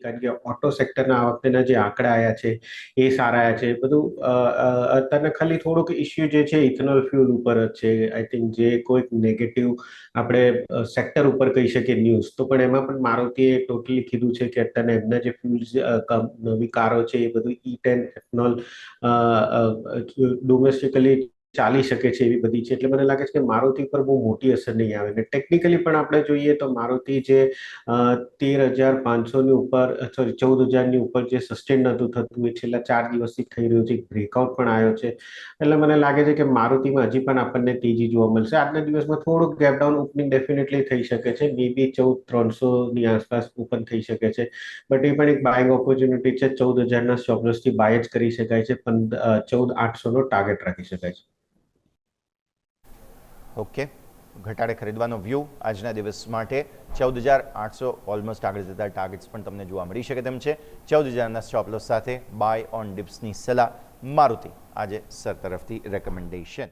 કારણ કે ઓટો સેક્ટરના આ વખતેના જે આંકડા આવ્યા છે એ સારા આવ્યા છે બધું. અત્યારે ખાલી થોડુંક ઇસ્યુ જે છે ઇથેનોલ ફ્યુલ ઉપર જ છે. આઈ થિંક જે કોઈક નેગેટિવ આપણે સેક્ટર ઉપર કહી શકીએ ન્યૂઝ, તો પણ એમાં પણ મારુતિએ ટોટલી કીધું છે કે અત્યારે એમના જે ફ્યુલ્સ નવી કારો છે એ બધું E10 એથનોલ ડોમેસ્ટિકલી ચાલી શકે છે એવી બધી છે. એટલે મને લાગે છે કે મારુતિ પર બહુ મોટી અસર નહીં આવે. ને ટેકનિકલી પણ આપણે જોઈએ તો મારુતિ જે 13,500ની ઉપર, સોરી 14,000ની ઉપર જે સસ્ટેન નહોતું થતું એ છેલ્લા 4 દિવસથી થઈ રહ્યું છે. બ્રેકઆઉટ પણ આવ્યો છે. એટલે મને લાગે છે કે મારુતિમાં હજી પણ આપણને તેજી જોવા મળશે. આજના દિવસમાં થોડુંક ગેપડાઉન ઓપનિંગ ડેફિનેટલી થઈ શકે છે, મે બી 14,300ની આસપાસ ઓપન થઈ શકે છે. બટ એ પણ એક બાઇંગ ઓપોર્ચ્યુનિટી છે. 14,000ના સ્ટોપ લોસથી બાય જ કરી શકાય છે. 14,800નો ટાર્ગેટ રાખી શકાય છે. ઓકે, ઘટાડે ખરીદવાનો વ્યૂ આજના દિવસ માટે 14,800 ઓલમોસ્ટ આગળ જતા ટાર્ગેટ્સ પણ તમને જોવા મળી શકે તેમ છે. 14,000ના સ્ટોપ લોસ સાથે બાય ઓન ડિપ્સની સલાહ મારુતિ આજે સર તરફથી રેકમેન્ડેશન.